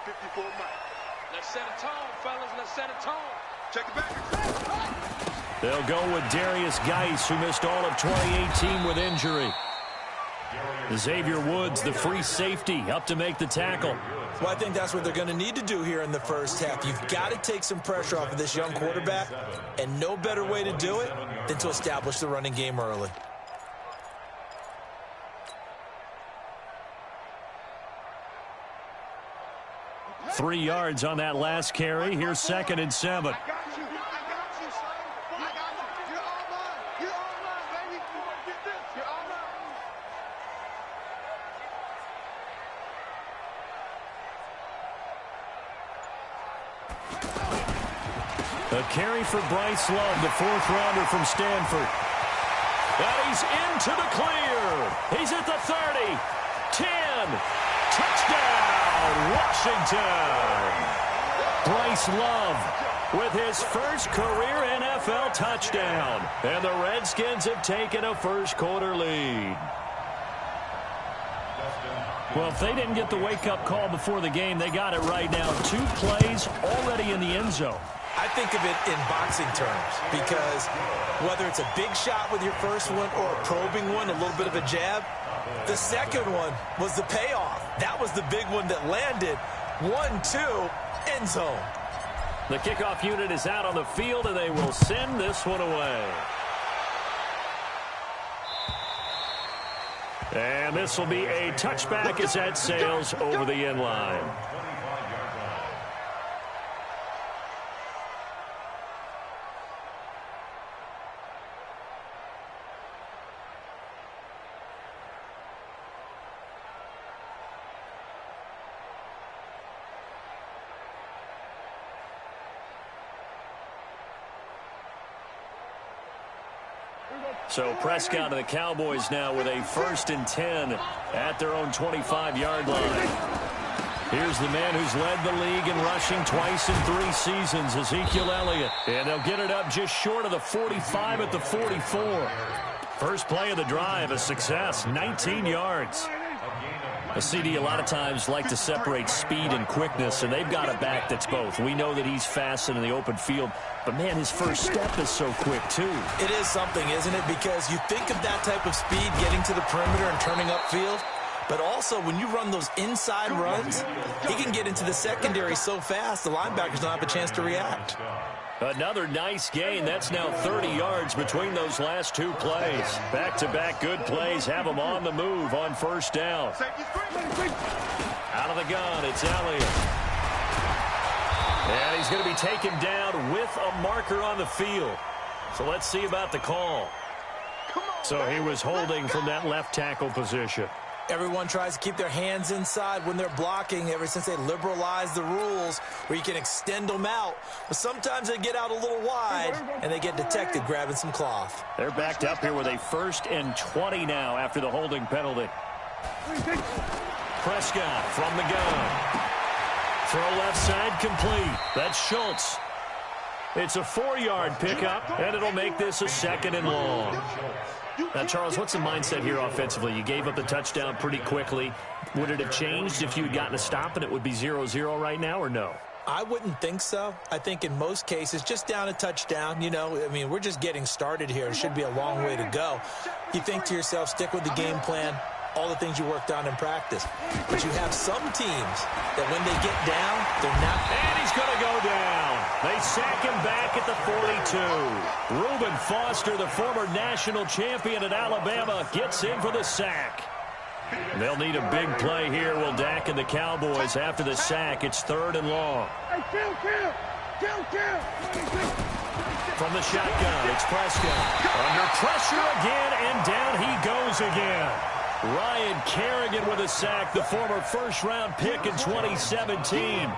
54 Mike. Let's set a tone, fellas. Let's set a tone. Check it back. They'll go with Darius Geis, who missed all of 2018 with injury. Xavier Woods, the free safety, up to make the tackle. Well, I think that's what they're going to need to do here in the first half. You've got to take some pressure off of this young quarterback, and no better way to do it than to establish the running game early. Three yards on that last carry. Here's 2nd and 7. A carry for Bryce Love, the 4th-rounder from Stanford. And he's into the clear. He's at the 30. 10. Touchdown, Washington. Bryce Love with his first career NFL touchdown. And the Redskins have taken a first-quarter lead. Well, if they didn't get the wake-up call before the game, they got it right now. 2 plays already in the end zone. I think of it in boxing terms because whether it's a big shot with your first one or a probing one, a little bit of a jab, the second one was the payoff. That was the big one that landed. 1-2, end zone. The kickoff unit is out on the field, and they will send this one away. And this will be a touchback as that sails over the end line. So Prescott and the Cowboys now with a 1st and 10 at their own 25-yard line. Here's the man who's led the league in rushing twice in 3 seasons, Ezekiel Elliott. And they'll get it up just short of the 45 at the 44. First play of the drive, a success, 19 yards. A CD a lot of times like to separate speed and quickness, and they've got a back that's both. We know that he's fast in the open field, but, man, his first step is so quick, too. It is something, isn't it? Because you think of that type of speed getting to the perimeter and turning upfield, but also when you run those inside runs, he can get into the secondary so fast the linebackers don't have a chance to react. Another nice gain. That's now 30 yards between those last 2 plays. Back-to-back good plays have them on the move on first down. Out of the gun, it's Elliott. And he's going to be taken down with a marker on the field. So let's see about the call. So he was holding from that left tackle position. Everyone tries to keep their hands inside when they're blocking ever since they liberalized the rules where you can extend them out. But sometimes they get out a little wide, and they get detected grabbing some cloth. They're backed up here with a 1st and 20 now after the holding penalty. Prescott from the gun. Throw left side complete. That's Schultz. It's a 4-yard pickup, and it'll make this a 2nd and long. Now, Charles, what's the mindset here offensively? You gave up the touchdown pretty quickly. Would it have changed if you had gotten a stop and it would be 0-0 right now, or no? I wouldn't think so. I think in most cases, just down a touchdown, you know, I mean, we're just getting started here. It should be a long way to go. You think to yourself, stick with the game plan, all the things you worked on in practice. But you have some teams that when they get down, they're not. And he's going to go down. They sack him back at the 42. Reuben Foster, the former national champion at Alabama, gets in for the sack. They'll need a big play here, will Dak and the Cowboys. After the sack, it's 3rd and long. From the shotgun, it's Prescott. Under pressure again, and down he goes again. Ryan Kerrigan with a sack, the former first-round pick in 2017.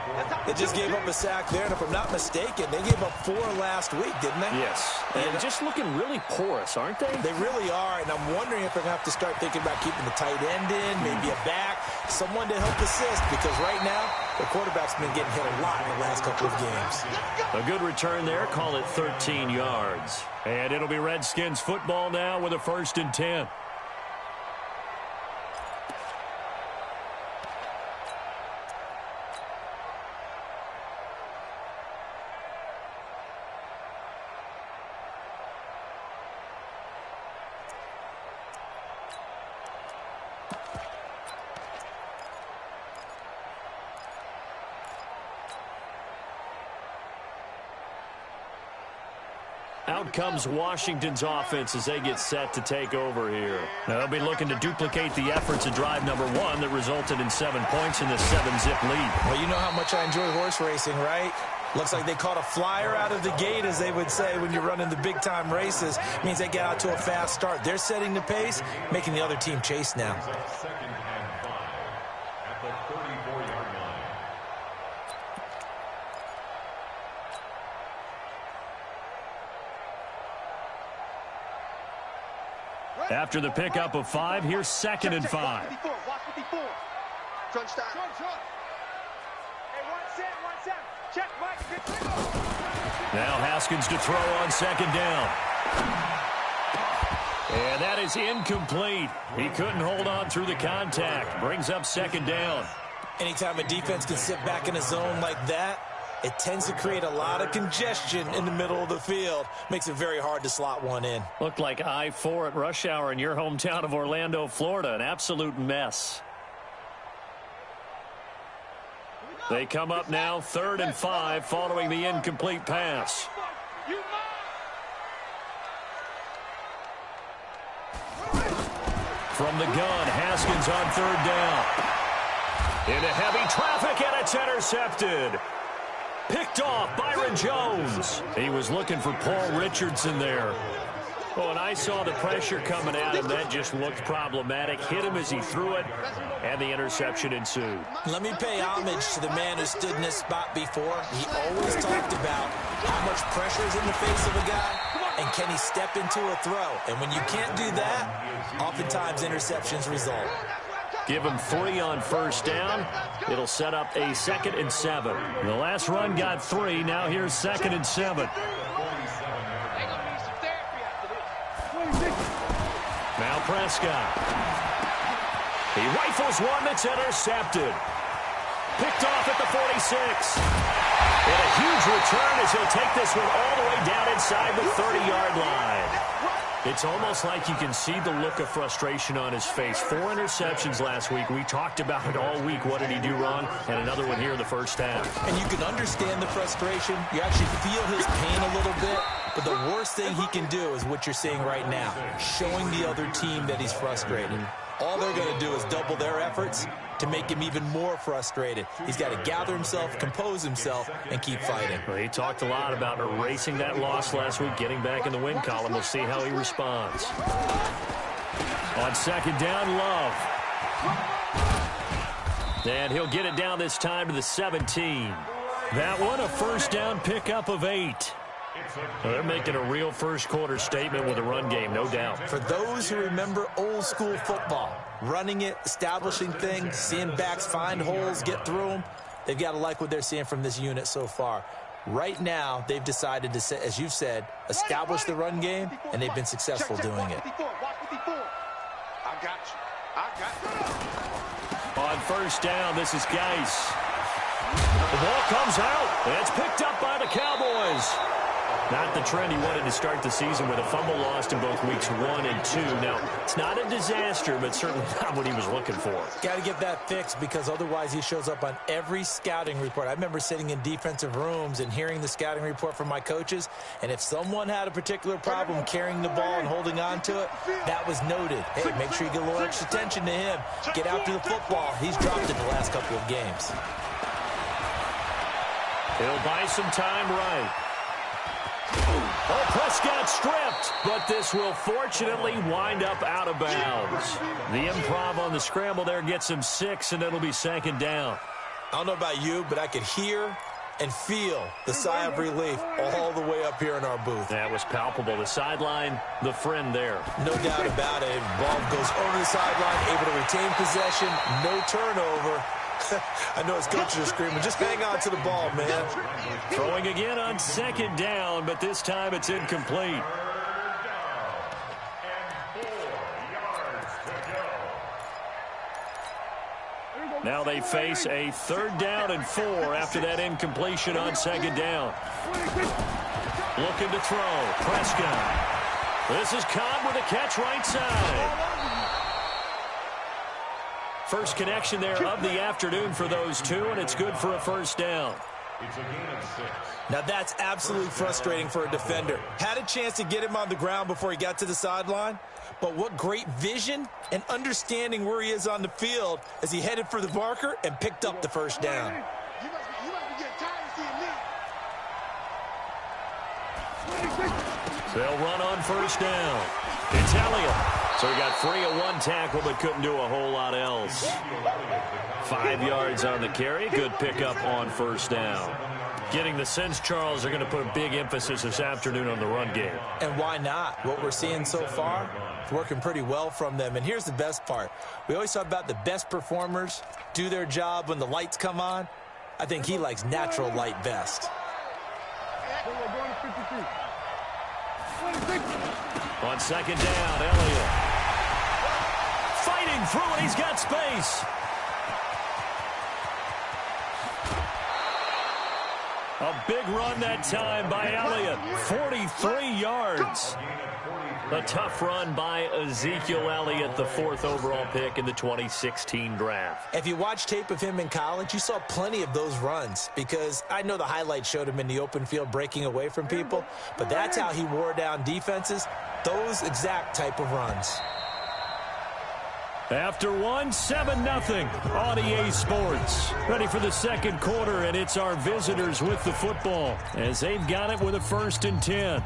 They just gave up a sack there, and if I'm not mistaken, they gave up 4 last week, didn't they? Yes. And just looking really porous, aren't they? They really are, and I'm wondering if they're going to have to start thinking about keeping the tight end in, maybe a back, someone to help assist, because right now, the quarterback's been getting hit a lot in the last couple of games. A good return there, call it 13 yards. And it'll be Redskins football now with a 1st and 10. Out comes Washington's offense as they get set to take over here. Now, they'll be looking to duplicate the efforts of drive number 1 that resulted in 7 points in this 7-zip lead. Well, you know how much I enjoy horse racing, right? Looks like they caught a flyer out of the gate, as they would say when you're running the big-time races. It means they get out to a fast start. They're setting the pace, making the other team chase now. Second and 5 at the 34-yard line. After the pickup of 5, here's 2nd and 5. Watch 54. Crunch time. Check, Mike. Now Haskins to throw on 2nd down. And that is incomplete. He couldn't hold on through the contact. Brings up 2nd down. Anytime a defense can sit back in a zone like that, it tends to create a lot of congestion in the middle of the field. Makes it very hard to slot one in. Looked like I-4 at rush hour in your hometown of Orlando, Florida. An absolute mess. They come up now 3rd and 5 following the incomplete pass. From the gun, Haskins on 3rd down. Into heavy traffic, and it's intercepted. Picked off Byron Jones. He was looking for Paul Richardson there. Oh, and I saw the pressure coming at him. That just looked problematic. Hit him as he threw it, and the interception ensued. Let me pay homage to the man who stood in this spot before. He always talked about how much pressure is in the face of a guy, and can he step into a throw. And when you can't do that, oftentimes interceptions result. Give him 3 on 1st down. It'll set up a 2nd and 7. The last run got 3. Now here's 2nd and 7. Now Prescott. He rifles one that's intercepted. Picked off at the 46. And a huge return as he'll take this one all the way down inside the 30-yard line. It's almost like you can see the look of frustration on his face. 4 interceptions last week. We talked about it all week. What did he do wrong? And another one here in the first half. And you can understand the frustration. You actually feel his pain a little bit. But the worst thing he can do is what you're seeing right now, showing the other team that he's frustrated. All they're going to do is double their efforts to make him even more frustrated. He's got to gather himself, compose himself, and keep fighting. Well, he talked a lot about erasing that loss last week, getting back in the win column. We'll see how he responds. On 2nd down, Love. And he'll get it down this time to the 17. That one, a 1st down pickup of 8. Well, they're making a real first-quarter statement with a run game, no doubt. For those who remember old-school football, running it, establishing things, seeing backs find holes, get through them, they've got to like what they're seeing from this unit so far. Right now, they've decided to, as you've said, establish the run game, and they've been successful doing it. I got you. On 1st down, this is Geis. The ball comes out, and it's picked up by the Cowboys. Not the trend he wanted to start the season with a fumble lost in both weeks 1 and 2. Now, it's not a disaster, but certainly not what he was looking for. Got to get that fixed because otherwise he shows up on every scouting report. I remember sitting in defensive rooms and hearing the scouting report from my coaches, and if someone had a particular problem carrying the ball and holding on to it, that was noted. Hey, make sure you get a little extra attention to him. Get after the football. He's dropped it the last couple of games. He'll buy some time right. Oh, Prescott stripped, but this will fortunately wind up out of bounds. The improv on the scramble there gets him 6, and it'll be 2nd down. I don't know about you, but I could hear and feel the sigh of relief all the way up here in our booth. That was palpable. The sideline, the friend there. No doubt about it. Ball goes over the sideline, able to retain possession, no turnover. I know his coaches are screaming, just hang on to the ball, man. Throwing again on 2nd down, but this time it's incomplete. Now they face a 3rd down and 4 after that incompletion on 2nd down. Looking to throw. Prescott. This is Cobb with a catch right side. First connection there of the afternoon for those two, and it's good for a 1st down. It's a gain of 6. Now that's absolutely frustrating for a defender. Had a chance to get him on the ground before he got to the sideline, but what great vision and understanding where he is on the field as he headed for the marker and picked up the first down. You must be getting tired of seeing me. They'll run on first down. It's Elliott. So he got free of one tackle but couldn't do a whole lot else. 5 yards on the carry. Good pickup on first down. Getting the sense, Charles, are going to put a big emphasis this afternoon on the run game. And why not? What we're seeing so far is working pretty well from them. And here's the best part. We always talk about the best performers do their job when the lights come on. I think he likes natural light best. On second down, Elliott. Fighting through it. He's got space. A big run that time by Elliott. 43 yards. A tough run by Ezekiel Elliott, the 4th overall pick in the 2016 draft. If you watch tape of him in college, you saw plenty of those runs because I know the highlights showed him in the open field breaking away from people, but that's how he wore down defenses, those exact type of runs. After 7-0 on EA Sports. Ready for the second quarter, and it's our visitors with the football as they've got it with a 1st and 10.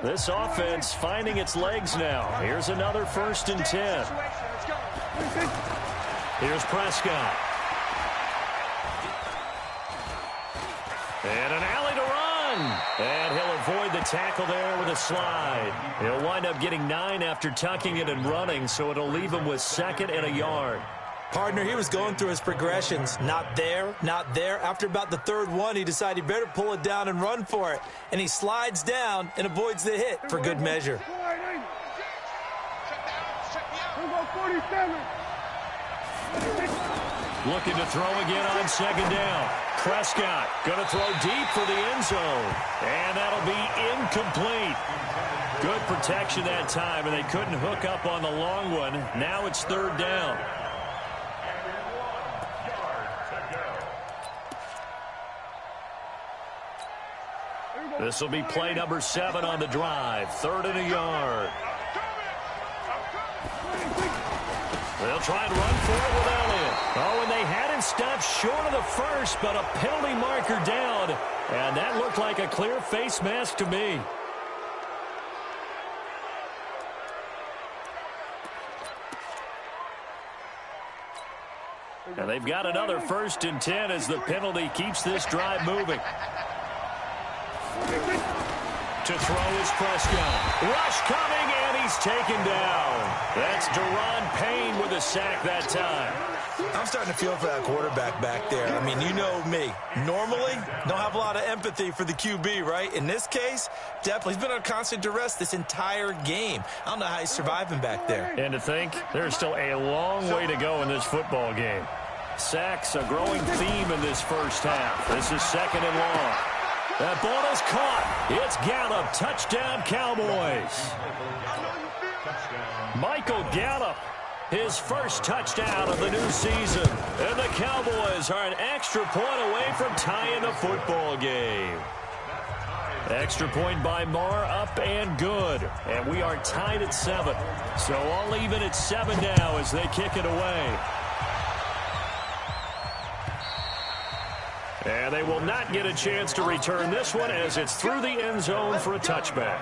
This offense finding its legs now. Here's another 1st and 10. Here's Prescott. And an alley to run. And he'll avoid the tackle there with a slide. He'll wind up getting 9 after tucking it and running, so it'll leave him with 2nd and a yard. Partner, he was going through his progressions. Not there, not there. After about the 3rd one, he decided he better pull it down and run for it. And he slides down and avoids the hit for good measure. Looking to throw again on second down. Prescott going to throw deep for the end zone. And that'll be incomplete. Good protection that time, and they couldn't hook up on the long one. Now it's 3rd down. This will be play number 7 on the drive. 3rd and a yard. They'll try and run for it with Elliott. Oh, and they had him stopped short of the first, but a penalty marker down. And that looked like a clear face mask to me. And they've got another 1st and 10 as the penalty keeps this drive moving. To throw is Prescott. Rush coming, and he's taken down. That's Deron Payne with a sack that time. I'm starting to feel for that quarterback back there. I mean, you know me. Normally, don't have a lot of empathy for the QB, right? In this case, definitely. He's been on constant duress this entire game. I don't know how he's surviving back there. And to think, there's still a long way to go in this football game. Sacks, a growing theme in this first half. This is 2nd and long. That ball is caught. It's Gallup. Touchdown, Cowboys. Michael Gallup, his first touchdown of the new season. And the Cowboys are an extra point away from tying the football game. Extra point by Marr, up and good. And we are tied at 7. So all even at 7 now as they kick it away. And they will not get a chance to return this one as it's through the end zone for a touchback.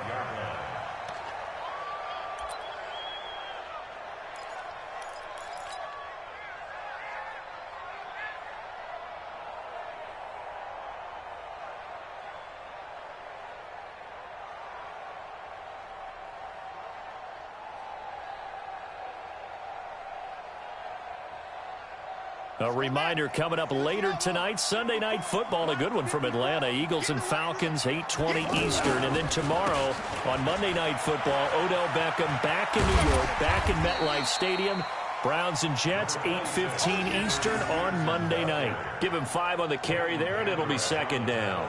A reminder coming up later tonight, Sunday Night Football, a good one from Atlanta. Eagles and Falcons, 8:20 Eastern. And then tomorrow on Monday Night Football, Odell Beckham back in New York, back in MetLife Stadium. Browns and Jets, 8:15 Eastern on Monday night. Give him 5 on the carry there, and it'll be 2nd down.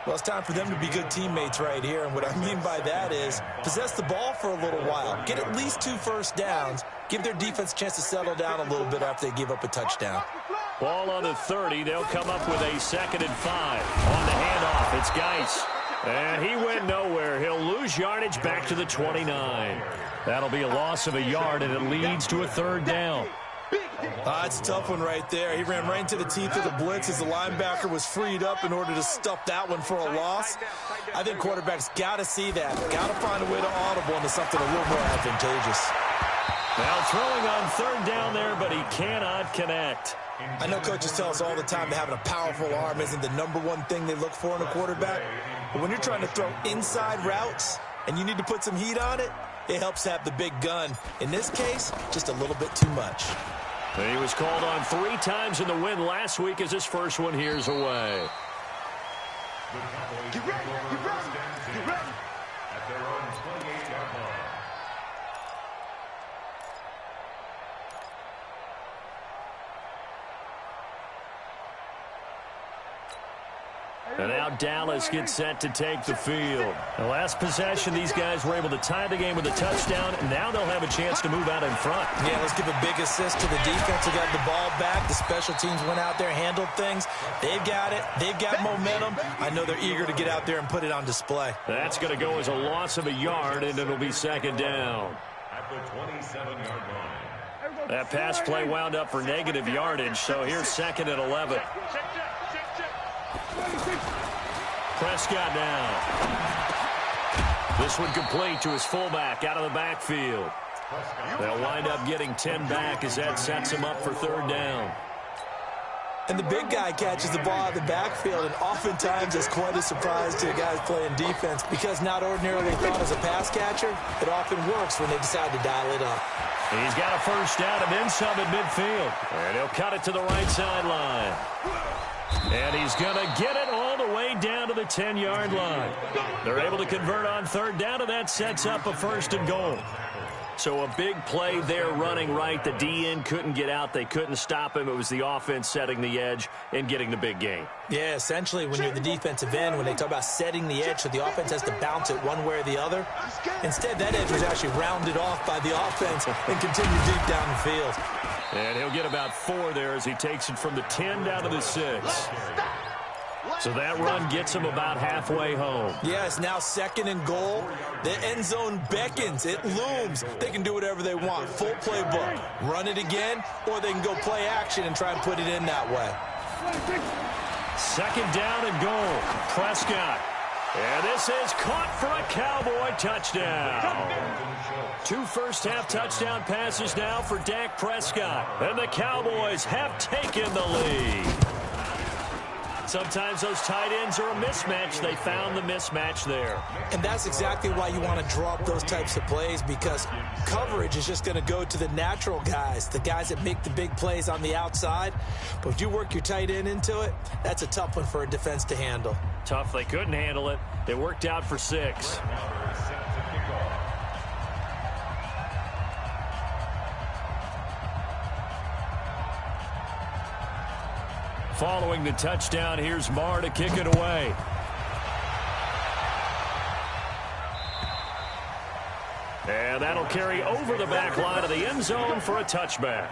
Well, it's time for them to be good teammates right here, and what I mean by that is possess the ball for a little while, get at least 2 first downs, give their defense a chance to settle down a little bit after they give up a touchdown. Ball on the 30. They'll come up with a 2nd and 5. On the handoff, it's Geis. And he went nowhere. He'll lose yardage back to the 29. That'll be a loss of a yard, and it leads to a 3rd down. It's a tough one right there. He ran right into the teeth of the blitz as the linebacker was freed up in order to stuff that one for a loss. I think quarterbacks got to see that. Got to find a way to audible into something a little more advantageous. Now throwing on 3rd down there, but he cannot connect. I know coaches tell us all the time that having a powerful arm isn't the #1 thing they look for in a quarterback. But when you're trying to throw inside routes and you need to put some heat on it, it helps to have the big gun. In this case, just a little bit too much. He was called on 3 times in the win last week as his first one here's away. Get ready, get ready, get ready. At their own 28-yard line. And now Dallas gets set to take the field. The last possession, these guys were able to tie the game with a touchdown, and now they'll have a chance to move out in front. Yeah, let's give a big assist to the defense. They got the ball back. The special teams went out there, handled things. They've got it. They've got momentum. I know they're eager to get out there and put it on display. That's going to go as a loss of a yard, and it'll be 2nd down. At the 27-yard line. That pass play wound up for negative yardage, so here's 2nd and 11. Prescott now. This one complete to his fullback out of the backfield. They'll wind up getting 10 back as that sets him up for 3rd down. And the big guy catches the ball out of the backfield, and oftentimes it's quite a surprise to the guys playing defense because not ordinarily thought as a pass catcher, it often works when they decide to dial it up. He's got a 1st down and then some at midfield. And he'll cut it to the right sideline. And he's going to get it all the way down to the 10-yard line. They're able to convert on 3rd down, and that sets up a 1st and goal. So a big play there running right. The DN couldn't get out. They couldn't stop him. It was the offense setting the edge and getting the big gain. Yeah, essentially when you're the defensive end, when they talk about setting the edge so the offense has to bounce it one way or the other, instead that edge was actually rounded off by the offense and continued deep down the field. And he'll get about 4 there as he takes it from the 10 down to the 6. So that run gets him about halfway home. Yeah, it's now 2nd and goal. The end zone beckons. It looms. They can do whatever they want. Full playbook. Run it again, or they can go play action and try and put it in that way. 2nd down and goal. Prescott. And this is caught for a Cowboy touchdown. 2 first-half touchdown passes now for Dak Prescott. And the Cowboys have taken the lead. Sometimes those tight ends are a mismatch. They found the mismatch there. And that's exactly why you want to draw up those types of plays, because coverage is just going to go to the natural guys, the guys that make the big plays on the outside. But if you work your tight end into it, that's a tough one for a defense to handle. Tough. They couldn't handle it. It worked out for 6. Following the touchdown, here's Marr to kick it away. And that'll carry over the back line of the end zone for a touchback.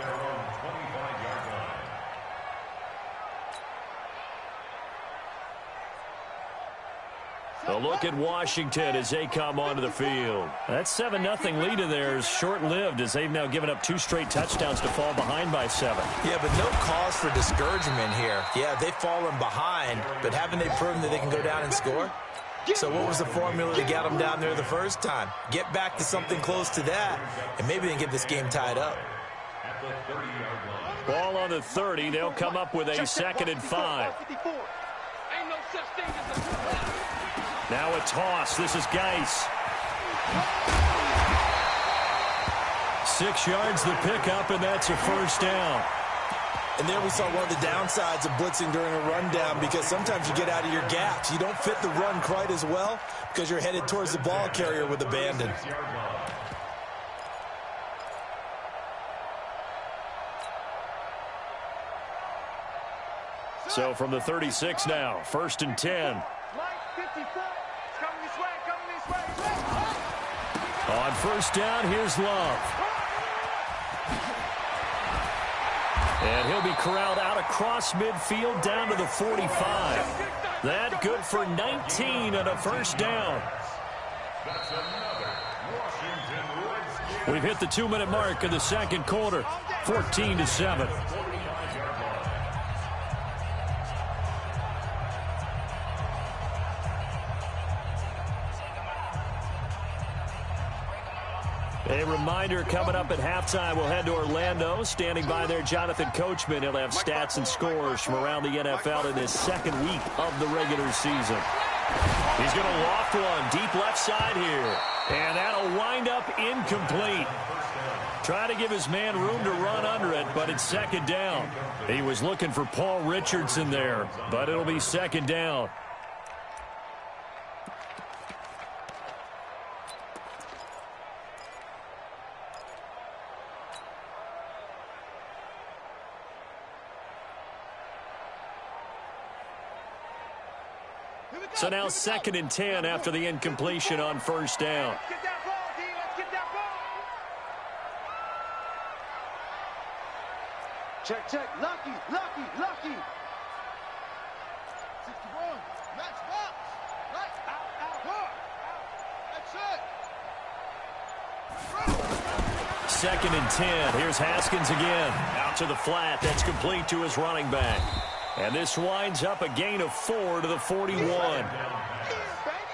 A look at Washington as they come onto the field. That 7-0 lead of theirs short-lived as they've now given up 2 straight touchdowns to fall behind by 7. Yeah, but no cause for discouragement here. Yeah, they've fallen behind, but haven't they proven that they can go down and score? So what was the formula to get them down there the first time? Get back to something close to that, and maybe they can get this game tied up. Ball on the 30. They'll come up with a 2nd and 5. Now a toss. This is Geis. 6 yards the pickup, and that's a 1st down. And there we saw one of the downsides of blitzing during a rundown, because sometimes you get out of your gaps. You don't fit the run quite as well because you're headed towards the ball carrier with abandon. So from the 36 now, 1st and 10. It's coming this way, coming this way. On first down, here's Love. And he'll be corralled out across midfield down to the 45. That good for 19 and a first down. We've hit the 2-minute mark of the second quarter, 14-7. A reminder, coming up at halftime, we'll head to Orlando. Standing by there, Jonathan Coachman. He'll have stats and scores from around the NFL in his second week of the regular season. He's going to loft one deep left side here. And that'll wind up incomplete. Try to give his man room to run under it, but it's second down. He was looking for Paul Richardson there, but it'll be second down. So now 2nd and 10 after the incompletion on first down. Let's get that ball, D. Let's get that ball. Check, check. Lucky, lucky, lucky. 61. Match box. Right. Out, out. That's it. 2nd and 10. Here's Haskins again. Out to the flat. That's complete to his running back. And this winds up a gain of 4 to the 41.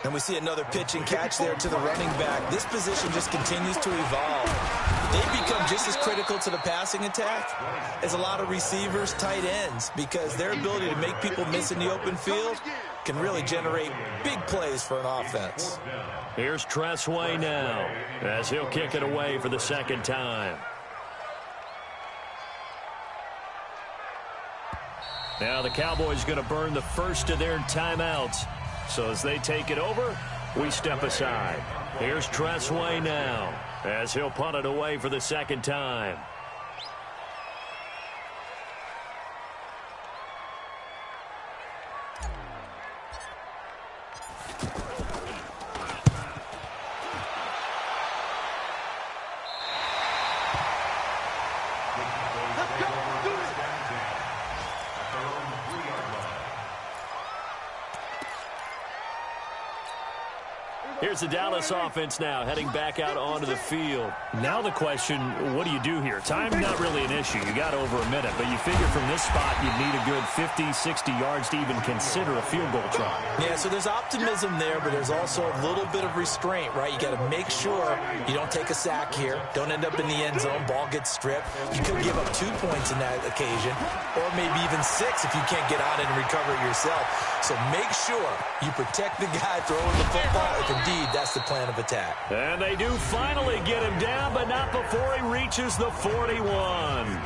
And we see another pitch and catch there to the running back. This position just continues to evolve. They become just as critical to the passing attack as a lot of receivers, tight ends, because their ability to make people miss in the open field can really generate big plays for an offense. Here's Tressway now as he'll kick it away for the second time. Now the Cowboys going to burn the first of their timeouts. So as they take it over, we step aside. Here's Tressway now as he'll punt it away for the second time. Here's the Dallas offense now heading back out onto the field. Now the question, what do you do here? Time's not really an issue. You got over a minute, but you figure from this spot you'd need a good 50, 60 yards to even consider a field goal try. Yeah, so there's optimism there, but there's also a little bit of restraint, right? You got to make sure you don't take a sack here. Don't end up in the end zone. Ball gets stripped. You could give up 2 points in that occasion, or maybe even 6 if you can't get on it and recover it yourself. So make sure you protect the guy throwing the football if indeed that's the plan of attack. And they do finally get him down, but not before he reaches the 41.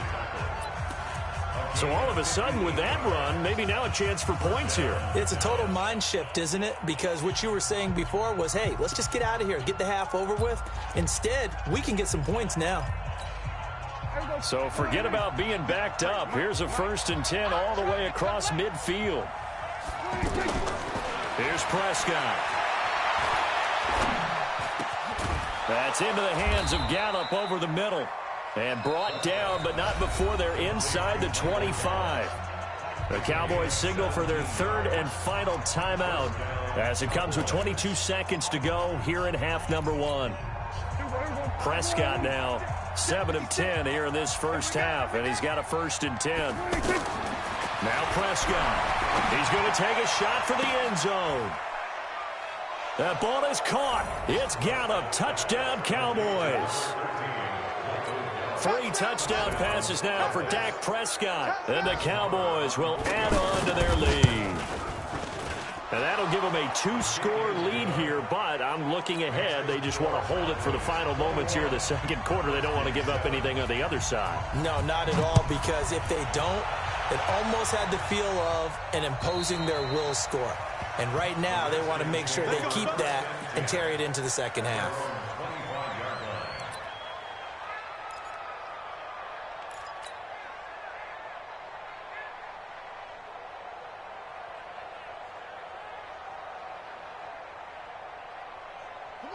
So all of a sudden with that run, maybe now a chance for points here. It's a total mind shift, isn't it? Because what you were saying before was, hey, let's just get out of here, get the half over with. Instead, we can get some points now. So forget about being backed up. Here's a 1st and 10 all the way across midfield. Here's Prescott. That's into the hands of Gallup over the middle. And brought down, but not before they're inside the 25. The Cowboys signal for their 3rd and final timeout as it comes with 22 seconds to go here in half number 1. Prescott now 7 of 10 here in this first half, and he's got a 1st and 10. Now Prescott. He's going to take a shot for the end zone. That ball is caught. It's Gallup. Touchdown, Cowboys. 3 touchdown passes now for Dak Prescott. And the Cowboys will add on to their lead. And that'll give them a 2-score lead here, but I'm looking ahead. They just want to hold it for the final moments here in the second quarter. They don't want to give up anything on the other side. No, not at all, because if they don't, it almost had the feel of an imposing their will score. And right now, they want to make sure they keep that and carry it into the second half.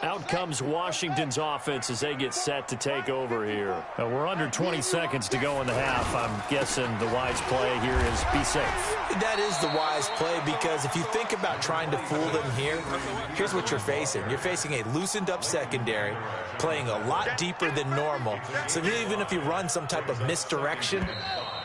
Out comes Washington's offense as they get set to take over here. We're under 20 seconds to go in the half. I'm guessing the wise play here is be safe. That is the wise play, because if you think about trying to fool them here, here's what you're facing. You're facing a loosened up secondary, playing a lot deeper than normal. So even if you run some type of misdirection,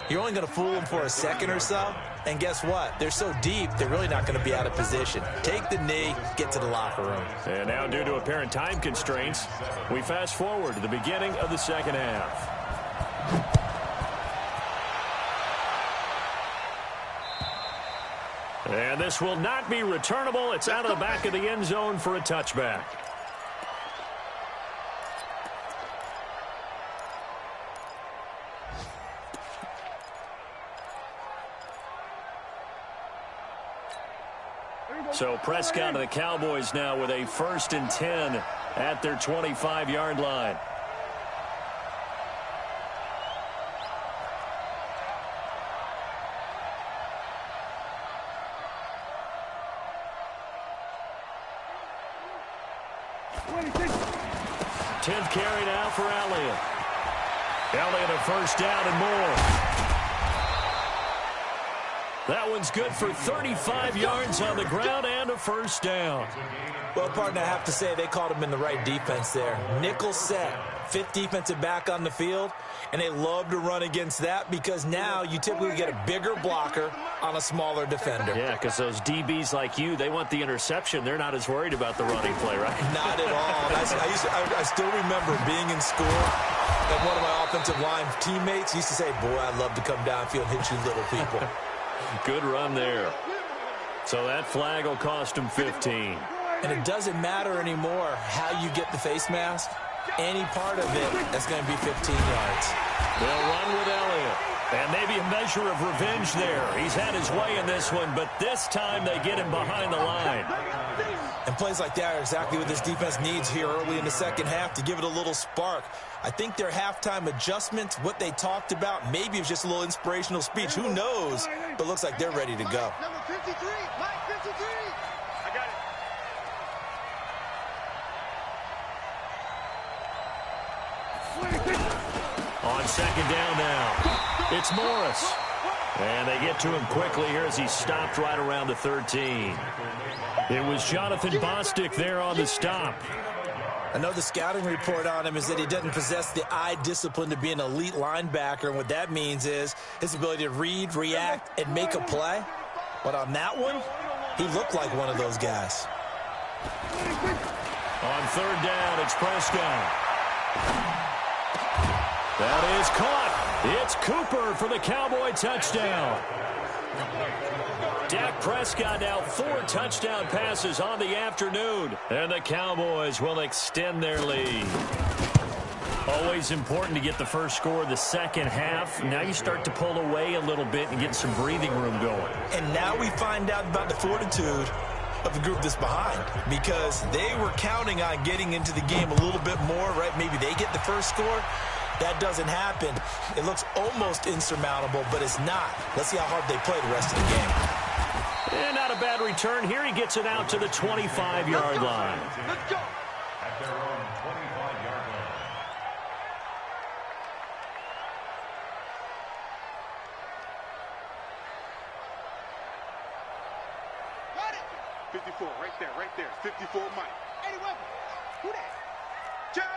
you're only going to fool them for a second or so. And guess what? They're so deep, they're really not going to be out of position. Take the knee, get to the locker room. And now, due to apparent time constraints, we fast forward to the beginning of the second half. And this will not be returnable. It's out of the back of the end zone for a touchback. So Prescott of the Cowboys now with a 1st and 10 at their 25-yard line. Tenth carry now for Elliott. Elliott a 1st down and more. That one's good for 35 yards on the ground and a 1st down. Well, partner, I have to say they called him in the right defense there. Nickel set, 5th defensive back on the field, and they love to run against that because now you typically get a bigger blocker on a smaller defender. Yeah, because those DBs like you, they want the interception. They're not as worried about the running play, right? Not at all. I still remember being in school, and one of my offensive line teammates used to say, boy, I'd love to come downfield and hit you little people. Good run there. So that flag will cost him 15. And it doesn't matter anymore how you get the face mask. Any part of it, that's going to be 15 yards. They'll run with Elliott. And maybe a measure of revenge there. He's had his way in this one, but this time they get him behind the line. And plays like that are exactly what this defense needs here early in the second half to give it a little spark. I think their halftime adjustments, what they talked about, maybe it was just a little inspirational speech. Who knows? But looks like they're ready to go. Number 53, Mike 53. I got it. On 2nd down now, it's Morris. And they get to him quickly here as he stopped right around the 13. It was Jonathan Bostic there on the stop. I know the scouting report on him is that he doesn't possess the eye discipline to be an elite linebacker. And what that means is his ability to read, react, and make a play. But on that one, he looked like one of those guys. On 3rd down, it's Prescott. That is caught. It's Cooper for the Cowboy touchdown. Dak Prescott now 4 touchdown passes on the afternoon. And the Cowboys will extend their lead. Always important to get the first score of the second half. Now you start to pull away a little bit and get some breathing room going. And now we find out about the fortitude of the group that's behind, because they were counting on getting into the game a little bit more, right? Maybe they get the first score. That doesn't happen. It looks almost insurmountable, but it's not. Let's see how hard they play the rest of the game. And not a bad return. Here he gets it out to the 25-yard line. Let's go. At their own 25-yard line. Got it. 54, right there, right there. 54, Mike. 80 weapon. Who that? Jack.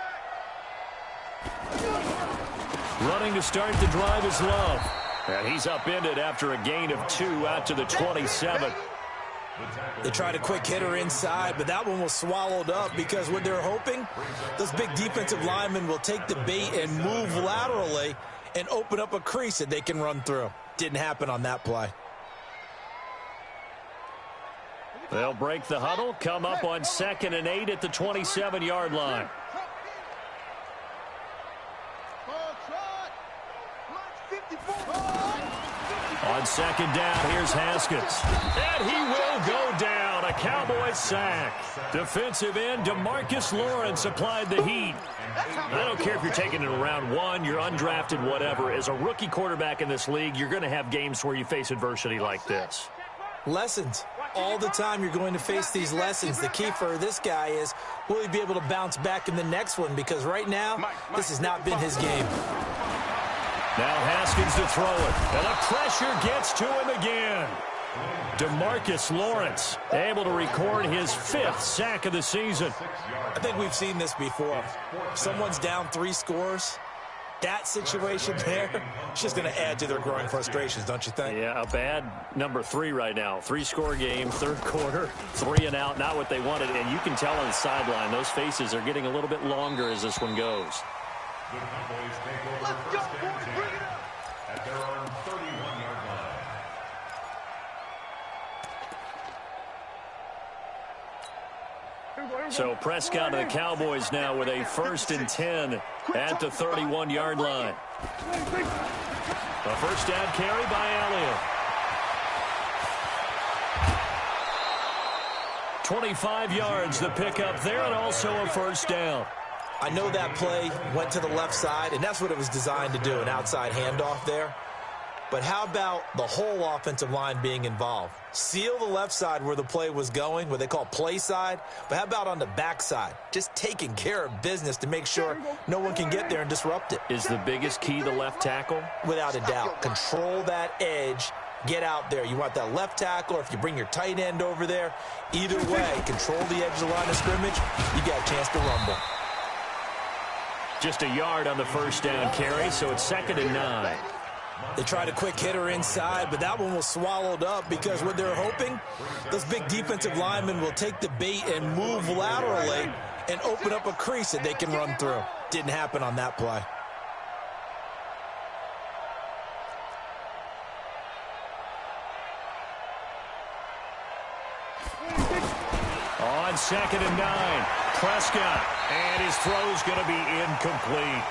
Running to start the drive is Love. And he's upended after a gain of 2 out to the 27. They tried a quick hitter inside, but that one was swallowed up because what they're hoping, those big defensive linemen will take the bait and move laterally and open up a crease that they can run through. Didn't happen on that play. They'll break the huddle, come up on 2nd and 8 at the 27-yard line. On 2nd down, here's Haskins. And he will go down. A Cowboys sack. Defensive end DeMarcus Lawrence applied the heat. I don't care if you're taking it in round 1, you're undrafted, whatever. As a rookie quarterback in this league, you're going to have games where you face adversity like this. Lessons. All the time you're going to face these lessons. The key for this guy is, will he be able to bounce back in the next one? Because right now, this has not been his game. Now Haskins to throw it. And the pressure gets to him again. DeMarcus Lawrence able to record his 5th sack of the season. I think we've seen this before. Someone's down 3 scores. That situation there, it's just going to add to their growing frustrations, don't you think? Yeah, a bad number 3 right now. 3-score game, 3rd quarter, 3 and out, not what they wanted. And you can tell on the sideline, those faces are getting a little bit longer as this one goes. The Cowboys take over first and 10 at their own 31-yard line. So Prescott and the Cowboys now with a 1st and 10 at the 31-yard line. A first down carry by Elliott. 25 yards the pickup there, and also a first down. I know that play went to the left side, and that's what it was designed to do, an outside handoff there. But how about the whole offensive line being involved? Seal the left side where the play was going, what they call play side. But how about on the back side? Just taking care of business to make sure no one can get there and disrupt it. Is the biggest key the left tackle? Without a doubt. Control that edge. Get out there. You want that left tackle, or if you bring your tight end over there, either way, control the edge of the line of scrimmage, you got a chance to rumble. Just a yard on the first down carry, so it's 2nd and 9. They tried a quick hitter inside, but that one was swallowed up because what they're hoping, those big defensive linemen will take the bait and move laterally and open up a crease that they can run through. Didn't happen on that play. On 2nd and 9, Prescott, and his throw's going to be incomplete.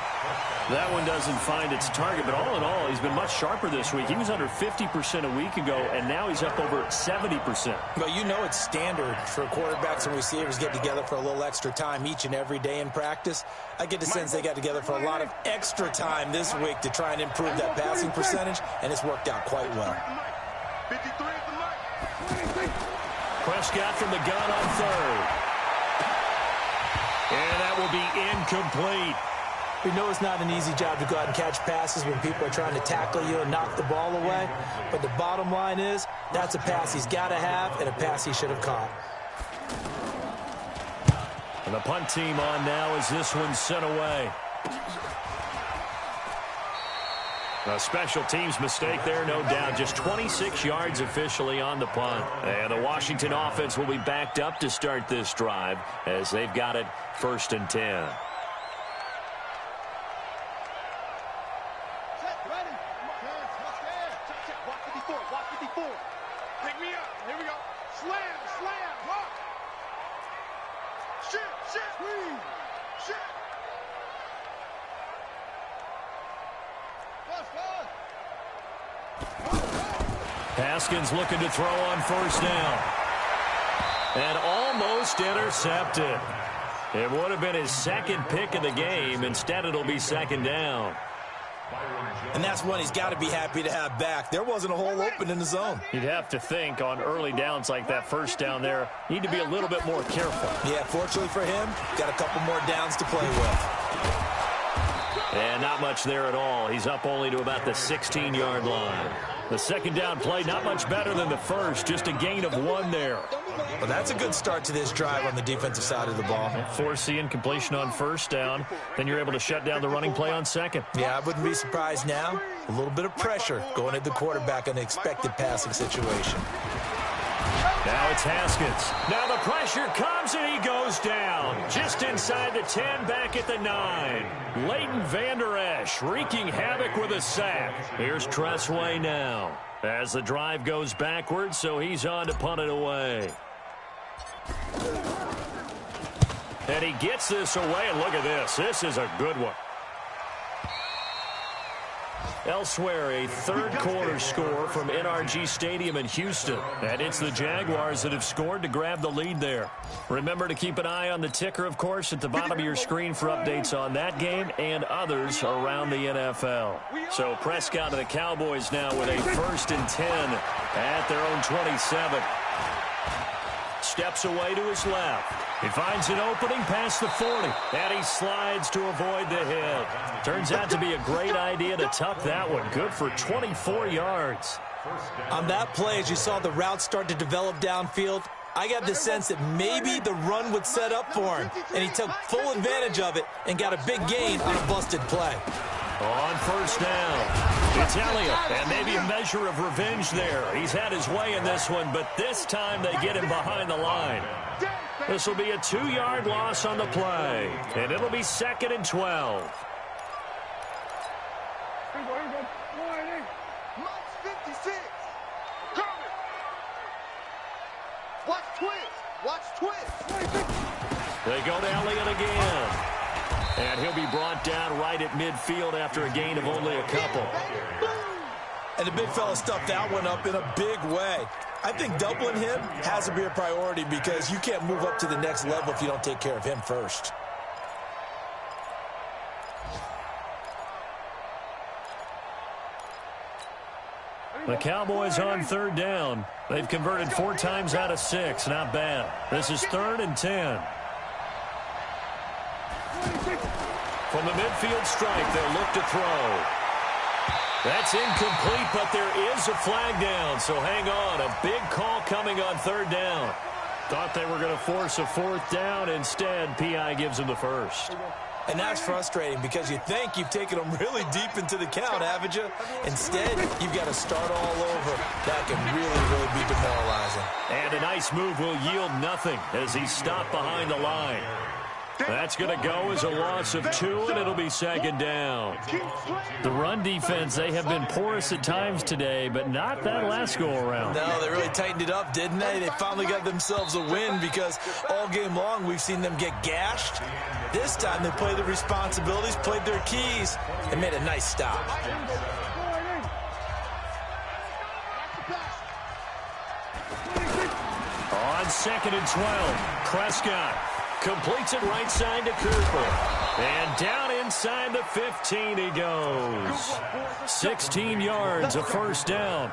That one doesn't find its target, but all in all, he's been much sharper this week. He was under 50% a week ago, and now he's up over 70%. Well, you know it's standard for quarterbacks and receivers get together for a little extra time each and every day in practice. I get the sense they got together for a lot of extra time this week to try and improve that passing percentage, and it's worked out quite well. 53 at the mic. Prescott from the gun on 3rd. And that will be incomplete. We know it's not an easy job to go out and catch passes when people are trying to tackle you and knock the ball away. But the bottom line is, that's a pass he's got to have and a pass he should have caught. And the punt team on now as this one's sent away. A special teams mistake there, no doubt. Just 26 yards officially on the punt. And the Washington offense will be backed up to start this drive as they've got it 1st and 10. Haskins looking to throw on 1st down. And almost intercepted. It would have been his 2nd pick of the game. Instead, it'll be 2nd down. And that's one he's got to be happy to have back. There wasn't a hole open in the zone. You'd have to think on early downs like that 1st down there, need to be a little bit more careful. Yeah, fortunately for him, got a couple more downs to play with. And not much there at all. He's up only to about the 16-yard line. The 2nd down play, not much better than the first, just a gain of 1 there. Well, that's a good start to this drive on the defensive side of the ball. Force the incompletion on 1st down, then you're able to shut down the running play on 2nd. Yeah, I wouldn't be surprised now. A little bit of pressure going at the quarterback in an expected passing situation. Now it's Haskins. Now the pressure comes and he goes down. Just inside the 10, back at the 9. Leighton Vander Esch wreaking havoc with a sack. Here's Tressway now. As the drive goes backwards, so he's on to punt it away. And he gets this away, and look at this. This is a good one. Elsewhere, a third-quarter score from NRG Stadium in Houston. And it's the Jaguars that have scored to grab the lead there. Remember to keep an eye on the ticker, of course, at the bottom of your screen for updates on that game and others around the NFL. So Prescott and the Cowboys now with a 1st and 10 at their own 27. Steps away to his left. He finds an opening past the 40, and he slides to avoid the hit. Turns out to be a great idea to tuck that one. Good for 24 yards. On that play, as you saw the route start to develop downfield, I got the sense that maybe the run would set up for him, and he took full advantage of it and got a big gain on a busted play. On 1st down, it's Elliott, and maybe a measure of revenge there. He's had his way in this one, but this time they get him behind the line. This will be a 2-yard loss on the play, and it'll be 2nd and 12. Mike's 56. Cover. Watch twist. Watch twist. They go to Elliott again. And he'll be brought down right at midfield after a gain of only a couple. And the big fella stuffed that one up in a big way. I think doubling him has to be a priority because you can't move up to the next level if you don't take care of him first. The Cowboys on 3rd down. They've converted 4 times out of 6. Not bad. This is 3rd and 10. From the midfield stripe, they'll look to throw. That's incomplete, but there is a flag down, so hang on. A big call coming on 3rd down. Thought they were going to force a 4th down. Instead, P.I. gives them the 1st. And that's frustrating because you think you've taken them really deep into the count, haven't you? Instead, you've got to start all over. That can really be demoralizing. And a nice move will yield nothing as he's stopped behind the line. That's going to go as a loss of 2, and it'll be 2nd down. The run defense, they have been porous at times today, but not that last go-around. No, they really tightened it up, didn't they? They finally got themselves a win because all game long we've seen them get gashed. This time they played their responsibilities, played their keys, and made a nice stop. On 2nd and 12, Prescott completes it right side to Cooper. And down inside the 15 he goes. 16 yards, a 1st down.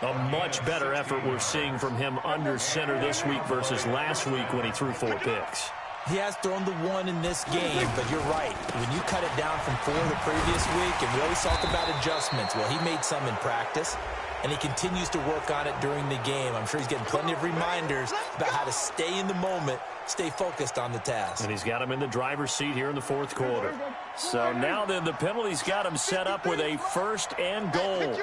A much better effort we're seeing from him under center this week versus last week when he threw 4 picks. He has thrown the 1 in this game, but you're right. When you cut it down from 4 the previous week, and we always talk about adjustments. Well, he made some in practice, and he continues to work on it during the game. I'm sure he's getting plenty of reminders about how to stay in the moment, stay focused on the task. And he's got him in the driver's seat here in the 4th quarter. So now then the penalty's got him set up with a 1st and goal.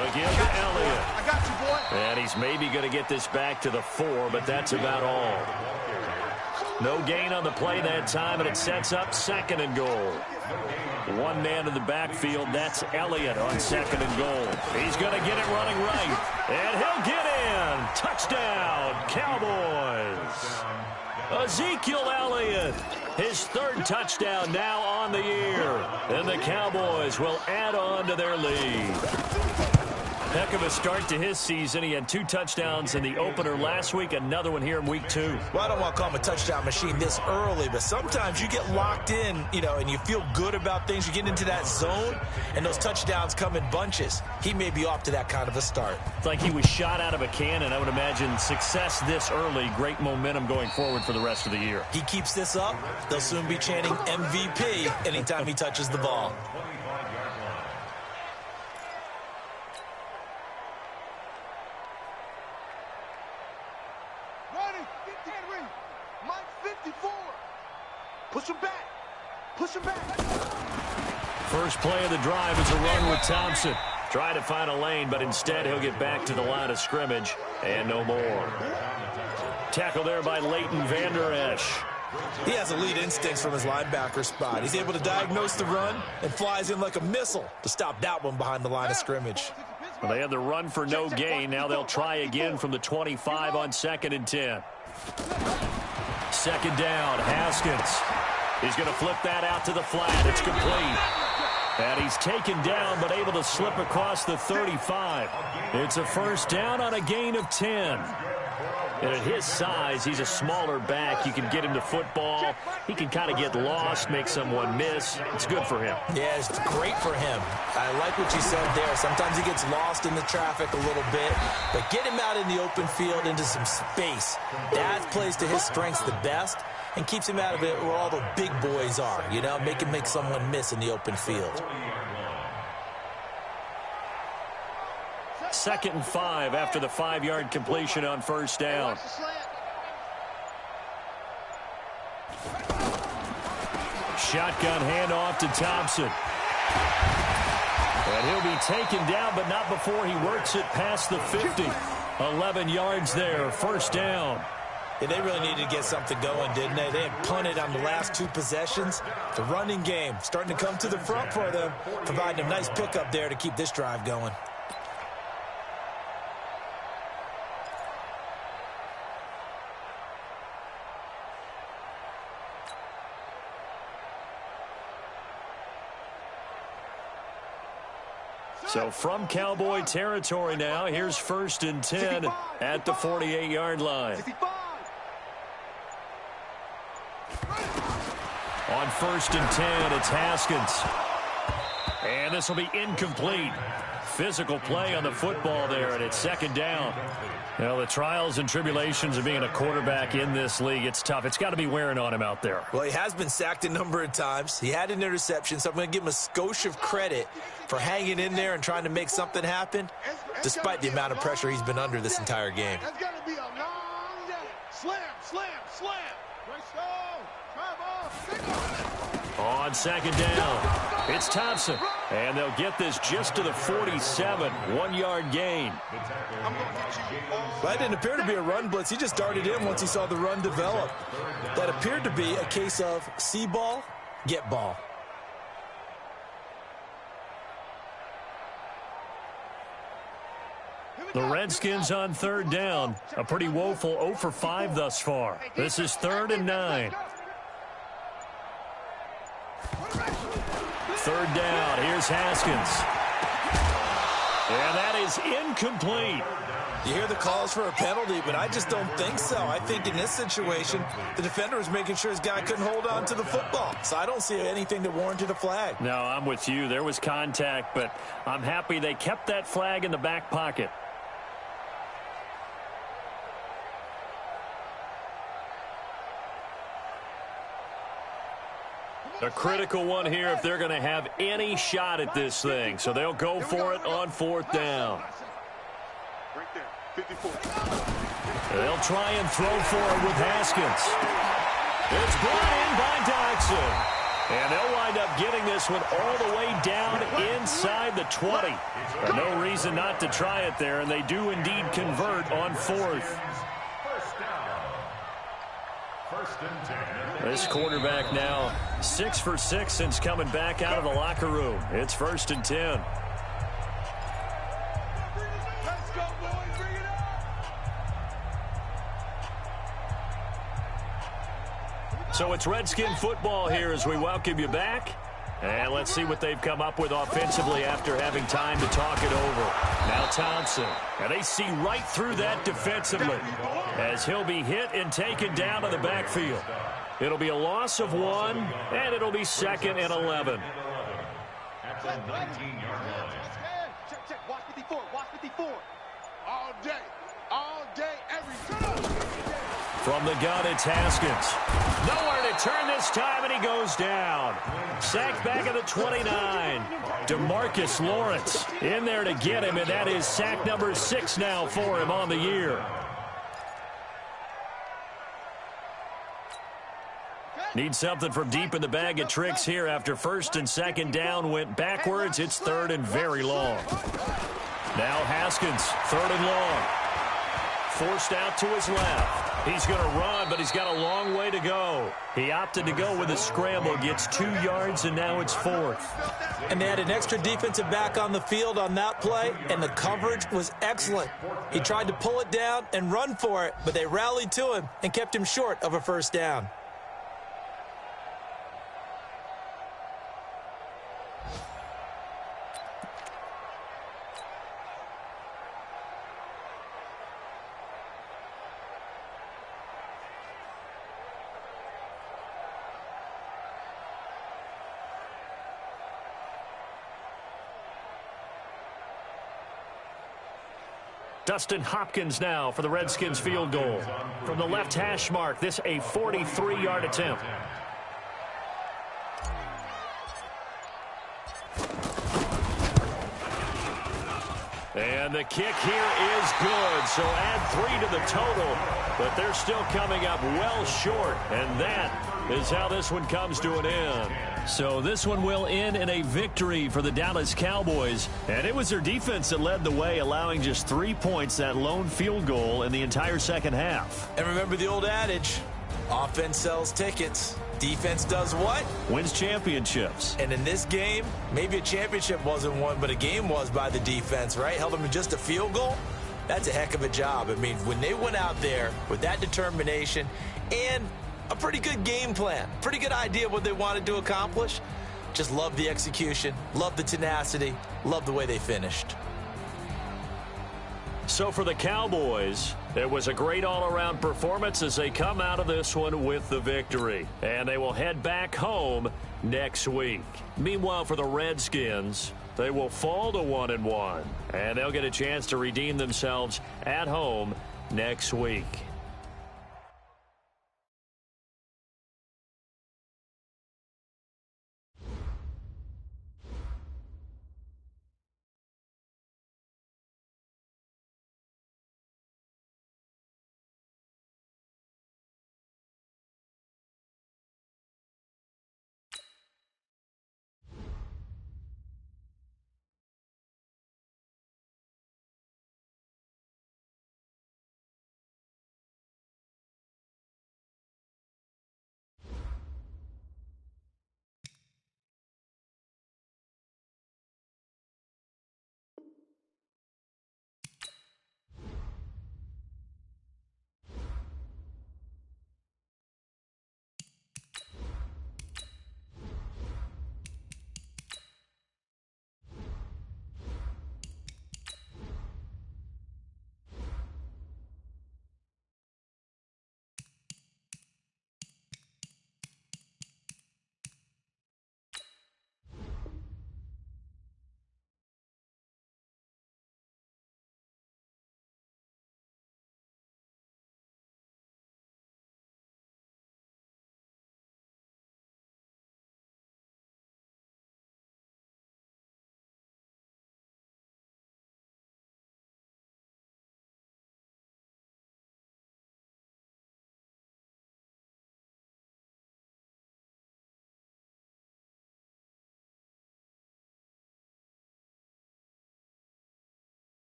Again to Elliott. I got you, boy. And he's maybe going to get this back to the 4, but that's about all. No gain on the play that time, and it sets up 2nd and goal. One man in the backfield, that's Elliott on 2nd and goal. He's going to get it running right, and he'll get in. Touchdown, Cowboys. Ezekiel Elliott, his 3rd touchdown now on the year. And the Cowboys will add on to their lead. Heck of a start to his season. He had 2 touchdowns in the opener last week, another one here in week 2. Well, I don't want to call him a touchdown machine this early, but sometimes you get locked in, and you feel good about things. You get into that zone, and those touchdowns come in bunches. He may be off to that kind of a start. It's like he was shot out of a cannon. I would imagine success this early, great momentum going forward for the rest of the year. He keeps this up, they'll soon be chanting MVP anytime he touches the ball. Push him back. Push him back. First play of the drive is a run with Thompson. Trying to find a lane, but instead he'll get back to the line of scrimmage and no more. Tackle there by Leighton Vander Esch. He has elite instincts from his linebacker spot. He's able to diagnose the run and flies in like a missile to stop that one behind the line of scrimmage. Well, they had the run for no gain. Now they'll try again from the 25 on 2nd and 10. 2nd down, Haskins. He's going to flip that out to the flat. It's complete. And he's taken down but able to slip across the 35. It's a first down on a gain of 10. And at his size, he's a smaller back. You can get him to football. He can kind of get lost, make someone miss. It's good for him. Yeah, it's great for him. I like what you said there. Sometimes he gets lost in the traffic a little bit, but get him out in the open field into some space. That plays to his strengths the best and keeps him out of it where all the big boys are, you know, make him make someone miss in the open field. 2nd and 5 after the 5-yard completion on first down. Shotgun handoff to Thompson. And he'll be taken down, but not before he works it past the 50. 11 yards there, first down. Yeah, they really needed to get something going, didn't they? They had punted on the last 2 possessions. The running game starting to come to the front for them, providing a nice pickup there to keep this drive going. So from Cowboy territory now, here's 1st and 10 at the 48-yard line. On 1st and 10, it's Haskins. And this will be incomplete. Physical play on the football there, and it's 2nd down. You know, the trials and tribulations of being a quarterback in this league, it's tough. It's got to be wearing on him out there. Well, he has been sacked a number of times. He had an interception, so I'm going to give him a skosh of credit for hanging in there and trying to make something happen, despite the amount of pressure he's been under this entire game. That's got to be a long day. Slam, slam, slam. On 2nd down, it's Thompson. And they'll get this just to the 47, 1-yard gain. That didn't appear to be a run blitz. He just darted in once he saw the run develop. That appeared to be a case of see ball, get ball. The Redskins on 3rd down. A pretty woeful 0 for 5 thus far. This is 3rd and 9. 3rd down. Here's Haskins. And that is incomplete. You hear the calls for a penalty, but I just don't think so. I think in this situation, the defender was making sure his guy couldn't hold on to the football. So I don't see anything that warranted a flag. No, I'm with you. There was contact, but I'm happy they kept that flag in the back pocket. A critical one here if they're going to have any shot at this thing. So they'll go for it on 4th down. Right there, 54. They'll try and throw for it with Haskins. It's brought in by Dodson. And they'll wind up getting this one all the way down inside the 20. But no reason not to try it there, and they do indeed convert on 4th. This quarterback now 6 for 6 since coming back out of the locker room. It's 1st and 10. Let's go, boys. Bring it up. So it's Redskin football here as we welcome you back. And let's see what they've come up with offensively after having time to talk it over. Now Thompson. And they see right through that defensively as he'll be hit and taken down in the backfield. It'll be a loss of 1, and it'll be 2nd and 11. At the 19-yard line. Check, check. Watch 54. Watch 54. All day, every time. From the gun, it's Haskins. Nowhere to turn this time, and he goes down. Sacked back at the 29. DeMarcus Lawrence in there to get him, and that is sack number 6 now for him on the year. Need something from deep in the bag of tricks here after 1st and 2nd down went backwards. It's 3rd and very long. Now Haskins, 3rd and long. Forced out to his left. He's going to run, but he's got a long way to go. He opted to go with a scramble, gets 2 yards, and now it's 4th. And they had an extra defensive back on the field on that play, and the coverage was excellent. He tried to pull it down and run for it, but they rallied to him and kept him short of a 1st down. Dustin Hopkins now for the Redskins field goal. From the left hash mark, this a 43-yard attempt. And the kick here is good, so add 3 to the total, but they're still coming up well short, and that is how this one comes to an end. So this one will end in a victory for the Dallas Cowboys, and it was their defense that led the way, allowing just 3 points, that lone field goal in the entire second half. And remember the old adage, offense sells tickets. Defense does what? Wins championships. And in this game, maybe a championship wasn't won, but a game was by the defense, right? Held them to just a field goal. That's a heck of a job. I mean, when they went out there with that determination and a pretty good game plan, pretty good idea of what they wanted to accomplish, just love the execution, love the tenacity, love the way they finished. So for the Cowboys, it was a great all-around performance as they come out of this one with the victory. And they will head back home next week. Meanwhile, for the Redskins, they will fall to 1-1. And they'll get a chance to redeem themselves at home next week.